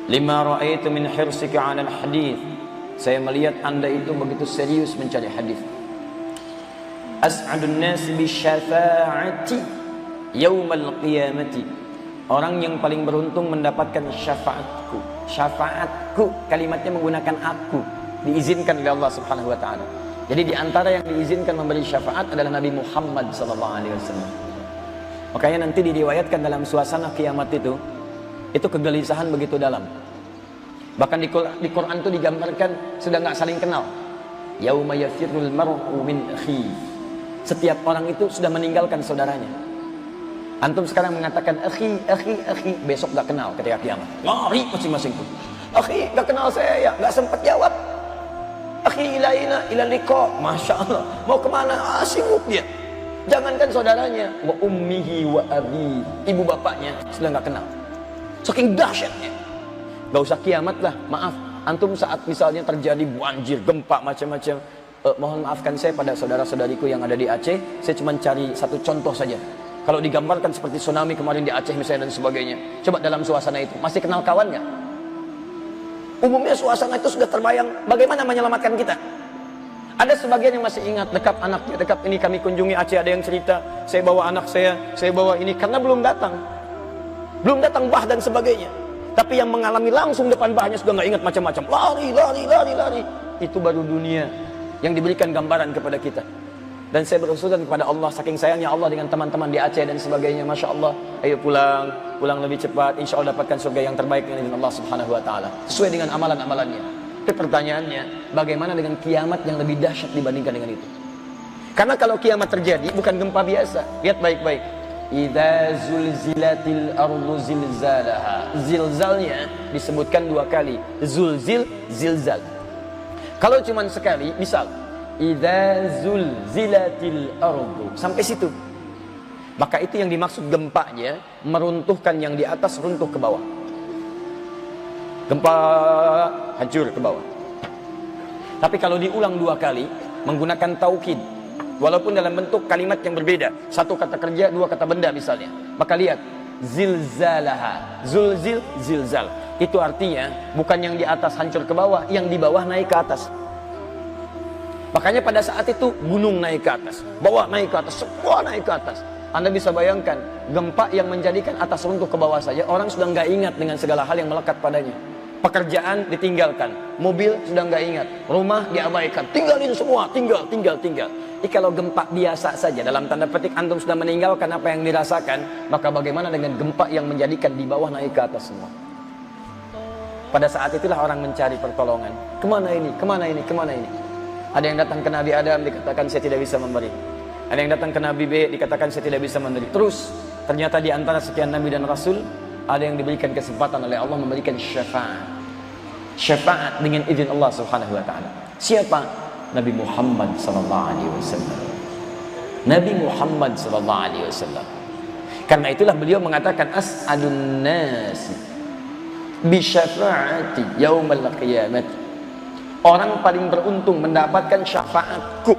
Lima ra'aitu min hirsika 'alal hadits. Saya melihat Anda itu begitu serius mencari hadis. As'adun nas bi syafa'ati yaumal qiyamati. Orang yang paling beruntung mendapatkan syafaatku. Syafaatku, kalimatnya menggunakan aku, diizinkan oleh Allah Subhanahu wa taala. Jadi di antara yang diizinkan memberi syafaat adalah Nabi Muhammad sallallahu alaihi wasallam. Makanya nanti diriwayatkan dalam suasana kiamat itu kegelisahan begitu dalam. Bahkan di Quran itu digambarkan sudah nggak saling kenal. Yauma yafirrul mar'u min akhi. Setiap orang itu sudah meninggalkan saudaranya. Antum sekarang mengatakan akhi, besok nggak kenal ketika kiamat. Lari masing-masing tuh. Akhi nggak kenal saya ya, nggak sempat jawab. Akhi ilaina ila liqa. Masya Allah. Mau kemana? Sibuk dia. Jangankan saudaranya, wa ummihi wa abi, ibu bapaknya sudah nggak kenal. Saking dahsyatnya. Gak usah kiamat lah, maaf. Antum saat misalnya terjadi banjir, gempa, macam-macam. Mohon maafkan saya pada saudara-saudariku yang ada di Aceh. Saya cuma cari satu contoh saja. Kalau digambarkan seperti tsunami kemarin di Aceh misalnya dan sebagainya. Coba dalam suasana itu, masih kenal kawan nggak? Umumnya suasana itu sudah terbayang bagaimana menyelamatkan kita. Ada sebagian yang masih ingat dekat anaknya, dekat ini kami kunjungi Aceh, ada yang cerita, saya bawa anak saya bawa ini karena belum datang bah dan sebagainya. Tapi yang mengalami langsung depan bahnya sudah nggak ingat macam-macam, lari. Itu baru dunia yang diberikan gambaran kepada kita. Dan saya berusulkan kepada Allah, saking sayangnya Allah dengan teman-teman di Aceh dan sebagainya, masya Allah, ayo pulang lebih cepat, insya Allah dapatkan surga yang terbaik dengan Allah Subhanahu Wa Taala, sesuai dengan amalan-amalannya. Tapi pertanyaannya, bagaimana dengan kiamat yang lebih dahsyat dibandingkan dengan itu? Karena kalau kiamat terjadi, bukan gempa biasa. Lihat baik-baik. Idza zulzilatil ardu zilzalaha. Zilzalnya disebutkan dua kali. Zulzil, zilzal. Kalau cuma sekali, misal idza zulzilatil ardu, sampai situ. Maka itu yang dimaksud gempanya, meruntuhkan yang di atas runtuh ke bawah. Gempa hancur ke bawah. Tapi kalau diulang dua kali menggunakan taukid, walaupun dalam bentuk kalimat yang berbeda, satu kata kerja, dua kata benda misalnya, maka lihat zilzalaha, zulzil, zilzal. Itu artinya bukan yang di atas hancur ke bawah, yang di bawah naik ke atas. Makanya pada saat itu gunung naik ke atas, bawah naik ke atas, semua naik ke atas. Anda bisa bayangkan gempa yang menjadikan atas runtuh ke bawah saja, orang sudah nggak ingat dengan segala hal yang melekat padanya. Pekerjaan ditinggalkan, mobil sudah nggak ingat, rumah diabaikan, tinggalin semua, tinggal. Jadi kalau gempa biasa saja, dalam tanda petik antum sudah meninggalkan apa yang dirasakan, maka bagaimana dengan gempa yang menjadikan di bawah naik ke atas semua? Pada saat itulah orang mencari pertolongan. Kemana ini? Ada yang datang ke Nabi Adam, dikatakan saya tidak bisa memberi. Ada yang datang ke Nabi B, dikatakan saya tidak bisa memberi. Terus ternyata di antara sekian Nabi dan Rasul, ada yang diberikan kesempatan oleh Allah memberikan syafaat. Syafaat dengan izin Allah Subhanahu wa taala. Siapa? Nabi Muhammad sallallahu alaihi wasallam. Nabi Muhammad sallallahu alaihi wasallam. Karena itulah beliau mengatakan as'adun nas bi syafaati yaumal qiyamah. Orang paling beruntung mendapatkan syafaatku.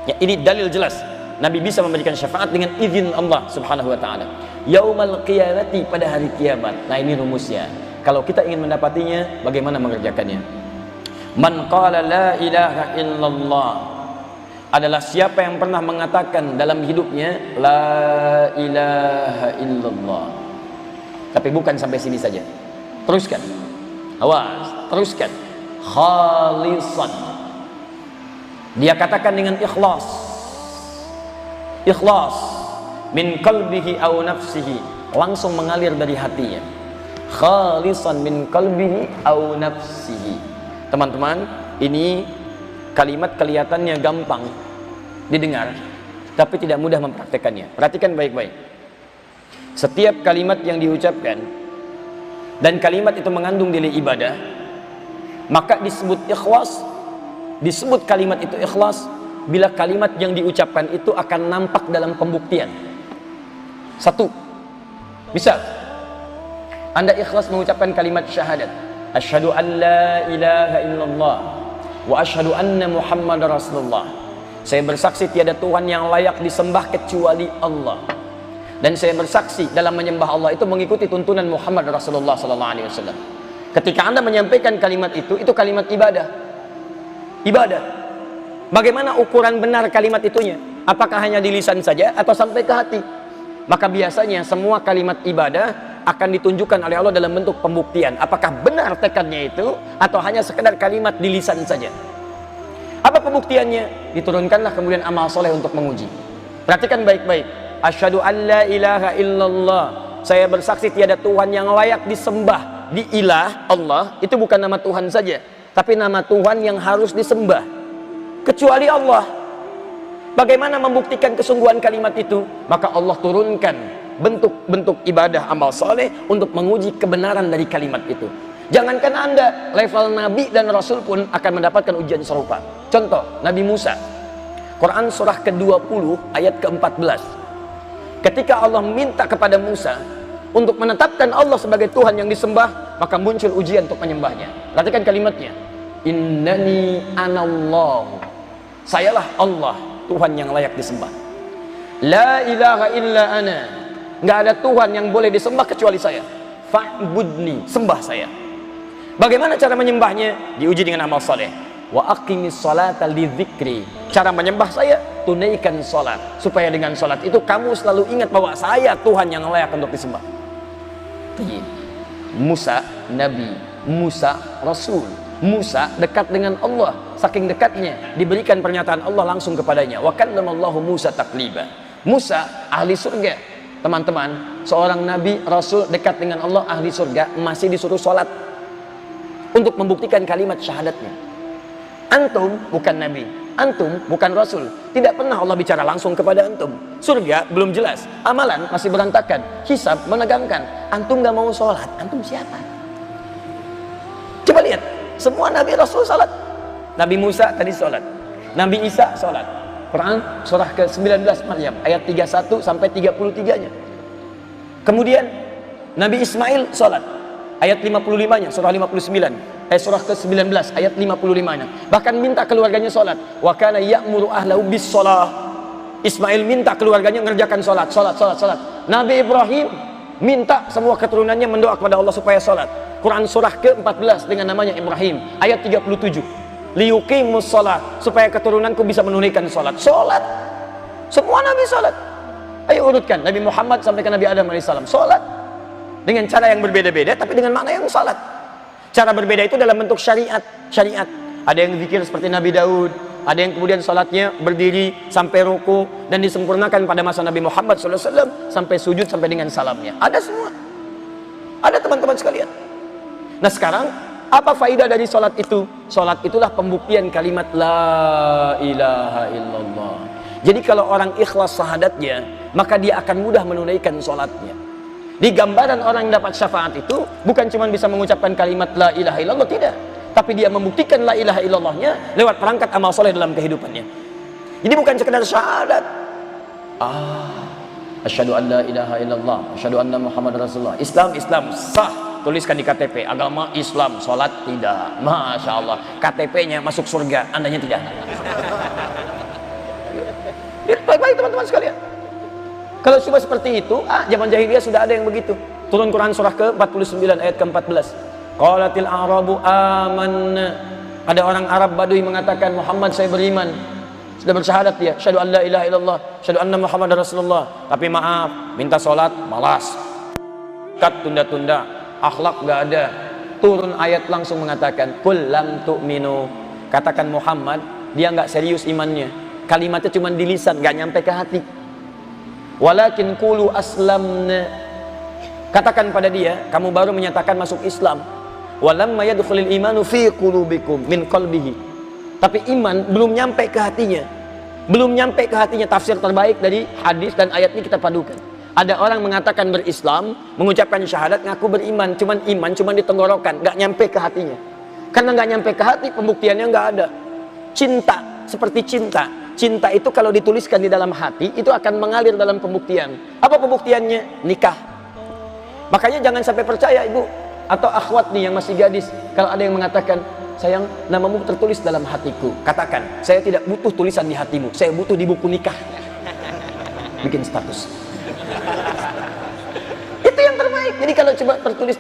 Ya, ini dalil jelas. Nabi bisa memberikan syafaat dengan izin Allah Subhanahu wa taala. Yaumal qiyamati, pada hari kiamat. Nah, ini rumusnya. Kalau kita ingin mendapatinya, bagaimana mengerjakannya? Man qala la ilaha illallah, adalah siapa yang pernah mengatakan dalam hidupnya la ilaha illallah. Tapi bukan sampai sini saja. Teruskan. Awas, teruskan. Khalisan. Dia katakan dengan ikhlas. Ikhlas min qalbihi aw nafsihi, langsung mengalir dari hatinya. Khalisan min qalbihi aw nafsihi. Teman-teman, ini kalimat kelihatannya gampang didengar, tapi tidak mudah mempraktekannya. Perhatikan baik-baik. Setiap kalimat yang diucapkan dan kalimat itu mengandung nilai ibadah, maka disebut ikhlas. Disebut kalimat itu ikhlas bila kalimat yang diucapkan itu akan nampak dalam pembuktian. Satu, misal Anda ikhlas mengucapkan kalimat syahadat, asyhadu an la ilaha illallah wa asyhadu anna muhammadar rasulullah. Saya bersaksi tiada Tuhan yang layak disembah kecuali Allah, dan saya bersaksi dalam menyembah Allah itu mengikuti tuntunan Muhammad Rasulullah sallallahu alaihi wasallam. Ketika Anda menyampaikan kalimat itu kalimat ibadah. Ibadah. Bagaimana ukuran benar kalimat itunya? Apakah hanya di lisan saja atau sampai ke hati? Maka biasanya semua kalimat ibadah akan ditunjukkan oleh Allah dalam bentuk pembuktian. Apakah benar tekadnya itu atau hanya sekedar kalimat di lisan saja? Apa pembuktiannya? Diturunkanlah kemudian amal soleh untuk menguji. Perhatikan baik-baik. Asyhadu an la ilaha illallah. Saya bersaksi tiada Tuhan yang layak disembah. Di ilah, Allah, itu bukan nama Tuhan saja, tapi nama Tuhan yang harus disembah kecuali Allah. Bagaimana membuktikan kesungguhan kalimat itu? Maka Allah turunkan bentuk-bentuk ibadah amal soleh untuk menguji kebenaran dari kalimat itu. Jangankan Anda, level Nabi dan Rasul pun akan mendapatkan ujian serupa. Contoh, Nabi Musa. Quran surah ke-20 ayat ke-14. Ketika Allah minta kepada Musa untuk menetapkan Allah sebagai Tuhan yang disembah, maka muncul ujian untuk menyembahnya. Perhatikan kalimatnya. Innani anallahu. Sayalah Allah, Tuhan yang layak disembah. La ilaha illa ana. Nggak ada Tuhan yang boleh disembah kecuali saya. Fa'budni, sembah saya. Bagaimana cara menyembahnya? Diuji dengan amal saleh. Wa aqimis salata lidzikri. Cara menyembah saya, tunaikan salat. Supaya dengan salat itu kamu selalu ingat bahwa saya Tuhan yang layak untuk disembah. Musa Nabi, Musa Rasul. Musa dekat dengan Allah, saking dekatnya diberikan pernyataan Allah langsung kepadanya. Wa kallamallahu Musa takliba. Musa ahli surga. Teman-teman, seorang nabi, rasul dekat dengan Allah, ahli surga, masih disuruh sholat untuk membuktikan kalimat syahadatnya. Antum bukan nabi, antum bukan rasul, tidak pernah Allah bicara langsung kepada antum. Surga belum jelas, amalan masih berantakan, hisab menegangkan. Antum gak mau sholat, antum siapa? Coba lihat, semua nabi rasul sholat. Nabi Musa tadi sholat, Nabi Isa sholat. Quran surah ke-19 Maryam ayat 31 sampai 33-nya. Kemudian Nabi Ismail sholat, ayat 55-nya, surah 59. Surah ke-19 ayat 55-nya. Bahkan minta keluarganya sholat. Wa kana ya'muru ahlahu bis shalah. Ismail minta keluarganya mengerjakan sholat. Nabi Ibrahim minta semua keturunannya mendoa kepada Allah supaya sholat. Quran surah ke-14 dengan namanya Ibrahim ayat 37. Liyuqimus shalah, supaya keturunanku bisa menunaikan sholat. Sholat. Semua nabi sholat. Ayo urutkan, Nabi Muhammad sampai ke Nabi Adam alaihissalam sholat dengan cara yang berbeda-beda, tapi dengan makna yang sholat. Cara berbeda itu dalam bentuk syariat. Ada yang zikir seperti Nabi Daud, ada yang kemudian sholatnya berdiri sampai ruku dan disempurnakan pada masa Nabi Muhammad SAW sampai sujud sampai dengan salamnya. Ada semua. Ada teman-teman sekalian. Nah sekarang apa faidah dari sholat itu? Sholat itulah pembuktian kalimat la ilaha illallah. Jadi kalau orang ikhlas syahadatnya, maka dia akan mudah menunaikan sholatnya. Di gambaran orang yang dapat syafaat itu bukan cuma bisa mengucapkan kalimat la ilaha illallah, tidak, tapi dia membuktikan la ilaha illallahnya lewat perangkat amal soleh dalam kehidupannya. Jadi bukan sekedar syahadat. Asyhadu an la ilaha illallah, asyhadu anna Muhammad Rasulullah. Islam sah, tuliskan di KTP. Agama Islam, sholat tidak. Masya Allah, KTP-nya masuk surga, andanya tidak. Baik-baik teman-teman sekalian. Kalau coba seperti itu, zaman jahiliyah sudah ada yang begitu. Turun Quran surah ke-49 ayat ke-14. Qalatil a'rabu amanna. Ada orang Arab Badui mengatakan, Muhammad saya beriman. Sudah bersyahadat dia, syahadu an la ilaha illallah, syahadu anna Muhammad Rasulullah. Tapi maaf, minta sholat malas. Tunda-tunda, akhlak gak ada. Turun ayat langsung mengatakan, qul lam tu'minu. Katakan Muhammad, dia nggak serius imannya. Kalimatnya cuma di lisan, nggak nyampe ke hati. Walakin qulu aslamna. Katakan pada dia, kamu baru menyatakan masuk Islam. Walamma yadkhulul imanu fi qulubikum min qalbihi. Tapi iman belum nyampe ke hatinya. Belum nyampe ke hatinya. Tafsir terbaik dari hadis dan ayat ini kita padukan. Ada orang mengatakan berislam, mengucapkan syahadat, ngaku beriman, cuman iman cuman di tenggorokan, nggak nyampe ke hatinya. Karena nggak nyampe ke hati, pembuktiannya nggak ada. Cinta, seperti cinta. Cinta itu kalau dituliskan di dalam hati, itu akan mengalir dalam pembuktian. Apa pembuktiannya? Nikah. Makanya jangan sampai percaya ibu atau akhwat nih yang masih gadis, kalau ada yang mengatakan, sayang, namamu tertulis dalam hatiku. Katakan, saya tidak butuh tulisan di hatimu, saya butuh di buku nikah. Bikin status. Itu yang terbaik. Jadi kalau coba tertulis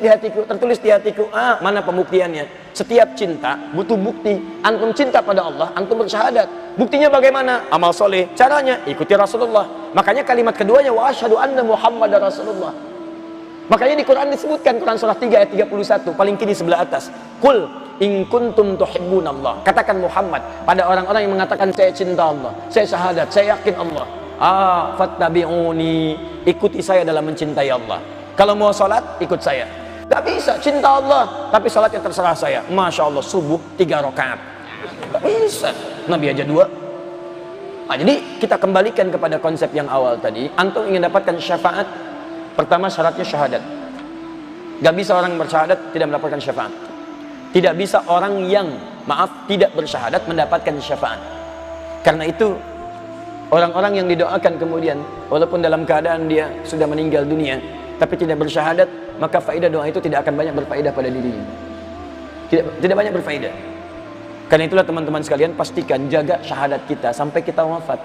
di hatiku, mana pembuktiannya? Setiap cinta butuh bukti. Antum cinta pada Allah, antum bersyahadat. Buktinya bagaimana? Amal soleh. Caranya ikuti Rasulullah. Makanya kalimat keduanya wa asyhadu anna Muhammadar Rasulullah. Makanya di Quran disebutkan, Quran surah 3 ayat 31 paling kiri sebelah atas, Qul in kuntum tuhibbunallah. Katakan Muhammad pada orang-orang yang mengatakan saya cinta Allah, saya syahadat, saya yakin Allah. Fattabi'uni, ikuti saya dalam mencintai Allah. Kalau mau salat ikut saya. Gak bisa cinta Allah tapi salatnya terserah saya. Masya Allah, subuh 3 rakaat. Gak bisa. Nabi aja 2. Nah, jadi kita kembalikan kepada konsep yang awal tadi. Antum ingin dapatkan syafaat, pertama syaratnya syahadat. Gak bisa orang bersyahadat tidak mendapatkan syafaat. Tidak bisa orang yang tidak bersyahadat mendapatkan syafaat. Karena itu orang-orang yang didoakan kemudian walaupun dalam keadaan dia sudah meninggal dunia tapi tidak bersyahadat, maka faedah doa itu tidak akan banyak berfaedah pada dirinya. Tidak banyak berfaedah. Karena itulah teman-teman sekalian, pastikan jaga syahadat kita sampai kita wafat.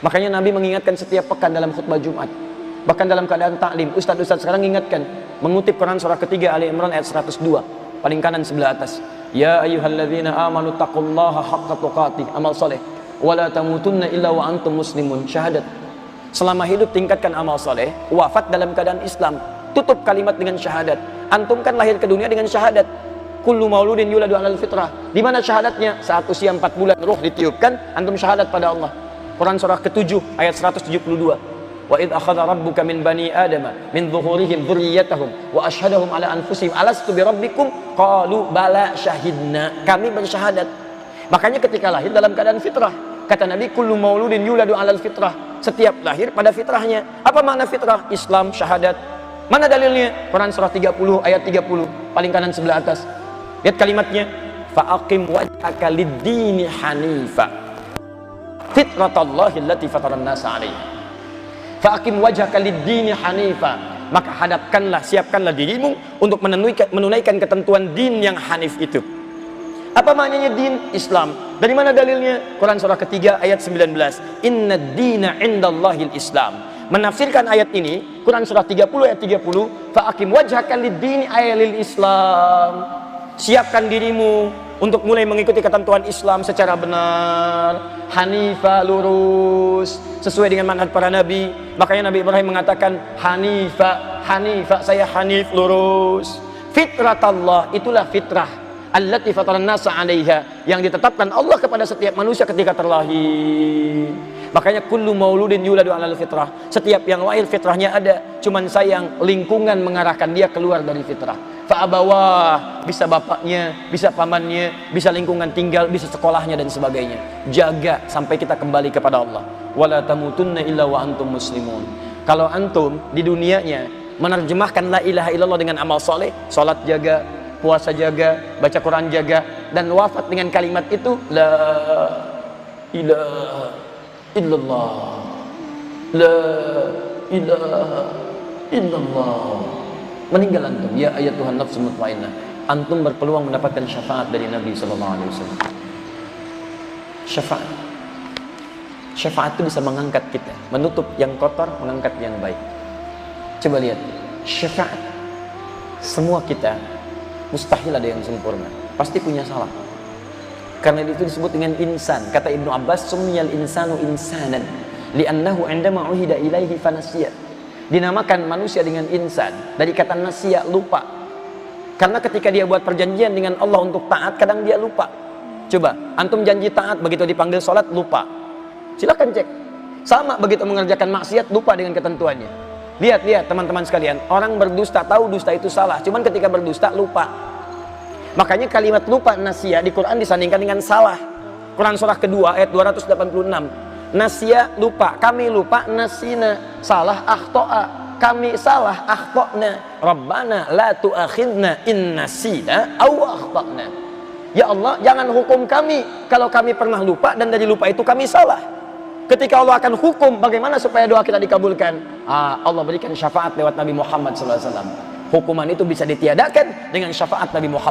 Makanya Nabi mengingatkan setiap pekan dalam khutbah Jumat. Bahkan dalam keadaan taklim, ustaz-ustaz sekarang ingatkan, mengutip Quran surah ketiga Ali Imran ayat 102, paling kanan sebelah atas. Ya ayyuhalladzina amanu taqullaha haqqa tuqatih, amal soleh. Wala tamutunna illa wa antum muslimun, syahadat. Selama hidup tingkatkan amal soleh, wafat dalam keadaan Islam, tutup kalimat dengan syahadat. Antum kan lahir ke dunia dengan syahadat. Kullu mauludin yuladu 'alal fitrah. Di mana syahadatnya? Saat usia 4 bulan ruh ditiupkan, antum syahadat pada Allah. Quran surah ke-7 ayat 172. Wa idh akhadha rabbuka min bani adama min dhuhurihim dzurriyyatahum wa asyhadahum 'ala anfusihim alastu bi rabbikum qalu bala syahidna. Kami bersyahadat. Makanya ketika lahir dalam keadaan fitrah, kata Nabi, kullu mauludin yuladu 'alal fitrah. Setiap lahir pada fitrahnya. Apa makna fitrah? Islam, syahadat. Mana dalilnya? Quran surah 30 ayat 30 paling kanan sebelah atas. Lihat kalimatnya, fa'aqim wajhaka lid-dini hanifa fitratallahi allati fataran nasa 'alaiha. Fa'aqim wajhaka lid-dini hanifa, maka hadapkanlah, siapkanlah dirimu untuk menunaikan ketentuan din yang hanif itu. Apa maknanya din? Islam. Dari mana dalilnya? Quran surah ketiga ayat 19. Inna dina indallahil Islam. Menafsirkan ayat ini, Quran surah 30 ayat 30, fa'aqim wajhaka lid-dini ayalil Islam. Siapkan dirimu untuk mulai mengikuti ketentuan Islam secara benar, hanifa, lurus, sesuai dengan manhaj para nabi. Makanya Nabi Ibrahim mengatakan hanifa, saya hanif, lurus. Fitratallah, itulah fitrah allati fataran nasa 'alaiha, yang ditetapkan Allah kepada setiap manusia ketika terlahir. Makanya kullu mauludin yuladu 'alal fitrah. Setiap yang lahir fitrahnya ada, cuman sayang lingkungan mengarahkan dia keluar dari fitrah. Fa'abawah, bisa bapaknya, bisa pamannya, bisa lingkungan tinggal, bisa sekolahnya dan sebagainya. Jaga sampai kita kembali kepada Allah. Wala tamutunna illa wa antum muslimun. Kalau antum di dunianya menerjemahkan la ilaha illallah dengan amal soleh, salat jaga, puasa jaga, baca Quran jaga, dan wafat dengan kalimat itu la ilaha illallah, la ilaha illallah, meninggal antum, ya ayatuhan nafsul mutmainnah, antum berpeluang mendapatkan syafaat dari Nabi SAW. Syafaat itu bisa mengangkat kita, menutup yang kotor, mengangkat yang baik. Coba lihat, syafaat, semua kita mustahil ada yang sempurna, pasti punya salah. Karena itu disebut dengan insan. Kata Ibnu Abbas, sumiyal insanu insanan li'annahu 'indama uhida ilaihi fanasiya. Dinamakan manusia dengan insan dari kata nasiya, lupa. Karena ketika dia buat perjanjian dengan Allah untuk taat, kadang dia lupa. Coba, antum janji taat, begitu dipanggil sholat, lupa. Silakan cek. Sama begitu mengerjakan maksiat, lupa dengan ketentuannya. Lihat teman-teman sekalian, orang berdusta tahu dusta itu salah, cuman ketika berdusta lupa. Makanya kalimat lupa, nasiya, di Quran disandingkan dengan salah. Quran surah kedua ayat 286. Nasiya, lupa, kami lupa, nasina, salah, akhto'a, kami salah, akhto'na, Rabbana la tu'akhidna in nasina aw akhta'na. Ya Allah, jangan hukum kami kalau kami pernah lupa dan dari lupa itu kami salah. Ketika Allah akan hukum, bagaimana supaya doa kita dikabulkan? Allah berikan syafaat lewat Nabi Muhammad SAW. Hukuman itu bisa ditiadakan dengan syafaat Nabi Muhammad.